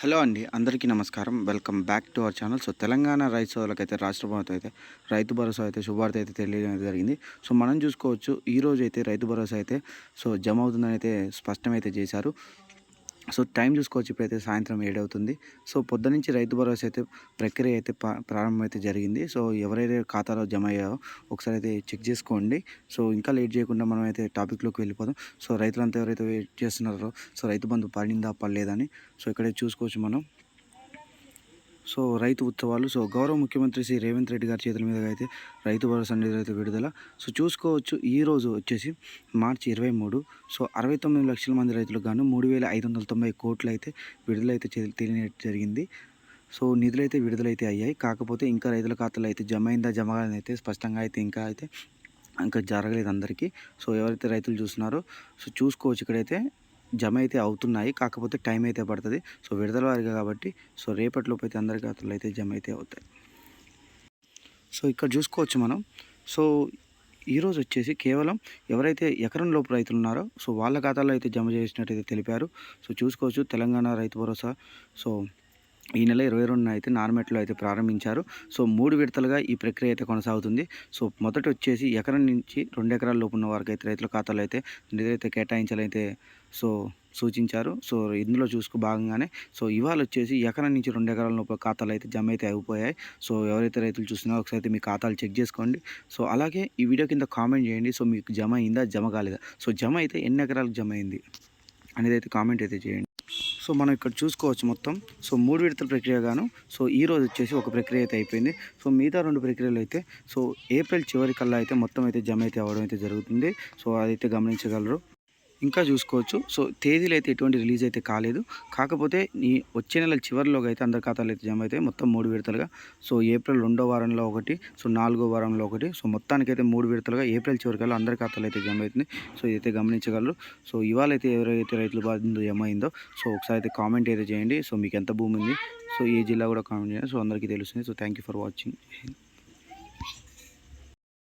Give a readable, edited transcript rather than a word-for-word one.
Hello అండి, అందరికీ నమస్కారం. Welcome back to our channel. Telangana రైతు సోదరులకైతే రాష్ట్ర ప్రభుత్వం అయితే రైతు భరోసా అయితే శుభవార్త అయితే తెలియజేయడం జరిగింది. మనం చూసుకోవచ్చు ఈరోజు అయితే రైతు భరోసా అయితే జమ అవుతుందని అయితే స్పష్టమైతే చేశారు. టైం చూసుకోవచ్చు, ఇప్పుడైతే సాయంత్రం 7 అవుతుంది. పొద్దునుంచి రైతు భరోసా అయితే ప్రక్రియ అయితే ప్రారంభమైతే జరిగింది. ఎవరైతే ఖాతాలో జమ అయ్యాయో ఒకసారి అయితే చెక్ చేసుకోండి. ఇంకా లేట్ చేయకుండా మనం అయితే టాపిక్‌లోకి వెళ్ళిపోదాం. రైతులంతా ఎవరైతే వెయిట్ చేస్తున్నారో రైతు బంధు పడిందా పడలేదని ఇక్కడే చూసుకోవచ్చు మనం. రైతు ఉత్సవాలు గౌరవ ముఖ్యమంత్రి శ్రీ రేవంత్ రెడ్డి గారి చేతుల మీదుగా అయితే రైతు భరోసా నిధి అయితే విడుదల. చూసుకోవచ్చు, ఈరోజు వచ్చేసి మార్చి 23. 69 లక్షల మంది రైతులకు గాను 3,590 కోట్లు అయితే విడుదలైతే తెలియడం జరిగింది. నిధులైతే విడుదలైతే అయ్యాయి. కాకపోతే ఇంకా రైతుల ఖాతాలో అయితే జమ అయిందా జమ కాలేదా అయితే స్పష్టంగా అయితే ఇంకా జరగలేదు అందరికీ. ఎవరైతే రైతులు చూస్తున్నారో చూసుకోవచ్చు, ఇక్కడైతే జమ అయితే అవుతున్నాయి. కాకపోతే టైం అయితే పడుతుంది. విడుదల వారిగా కాబట్టి రేపటిలోపు అయితే అందరి ఖాతాలో అయితే జమ అయితే అవుతాయి. ఇక్కడ చూసుకోవచ్చు మనం. ఈరోజు వచ్చేసి కేవలం ఎవరైతే ఎకరం లోపు రైతులు ఉన్నారో వాళ్ళ ఖాతాలో అయితే జమ చేసినట్టయితే తెలిపారు. చూసుకోవచ్చు, తెలంగాణ రైతు భరోసా ఈ నెల 22న అయితే నార్మెట్లో అయితే ప్రారంభించారు. 3 విడతలుగా ఈ ప్రక్రియ అయితే కొనసాగుతుంది. మొదట వచ్చేసి ఎకరం నుంచి 2 ఎకరాల లోపు ఉన్న వారికి అయితే రైతుల ఖాతాలో అయితే నిధులైతే కేటాయించాలైతే సూచించారు. ఇందులో భాగంగానే ఇవాళ వచ్చేసి ఎకరం నుంచి 2 ఎకరాల లోపు ఖాతాలు అయితే జమ అయితే అయిపోయాయి. ఎవరైతే రైతులు చూస్తున్నారో ఒకసారి అయితే మీ ఖాతాలు చెక్ చేసుకోండి. అలాగే ఈ వీడియో కింద కామెంట్ చేయండి. మీకు జమ అయిందా జమ కాలేదా, జమ అయితే ఎన్ని ఎకరాలకు జమ అయింది అనేది అయితే కామెంట్ అయితే చేయండి. మనం ఇక్కడ చూసుకోవచ్చు మొత్తం 3 విడతల ప్రక్రియ గాను ఈరోజు వచ్చేసి ఒక ప్రక్రియ అయితే అయిపోయింది. మిగతా 2 ప్రక్రియలు అయితే ఏప్రిల్ చివరి కల్లా అయితే మొత్తం అయితే జమ అయితే అవ్వడం అయితే జరుగుతుంది. అదైతే గమనించగలరు. ఇంకా చూసుకోవచ్చు, తేదీలు అయితే ఎటువంటి రిలీజ్ అయితే కాలేదు. కాకపోతే ఈ వచ్చే నెల చివరిలోగా అయితే అందరి ఖాతాలు అయితే జమ అవుతాయి మొత్తం 3 విడతలుగా. ఏప్రిల్ 2వ వారంలో ఒకటి, 4వ వారంలో ఒకటి, మొత్తానికైతే 3 విడతలుగా ఏప్రిల్ చివరికల్లా అందరి ఖాతాలు అయితే జమ అవుతుంది. ఇదైతే గమనించగలరు. ఇవాళ అయితే ఎవరైతే రైతుల బాధ్యత జమ అయిందో ఒకసారి అయితే కామెంట్ అయితే చేయండి. మీకు ఎంత భూమి ఉంది, ఏ జిల్లా కూడా కామెంట్ చేయండి. అందరికీ తెలుస్తుంది. Thank you for watching.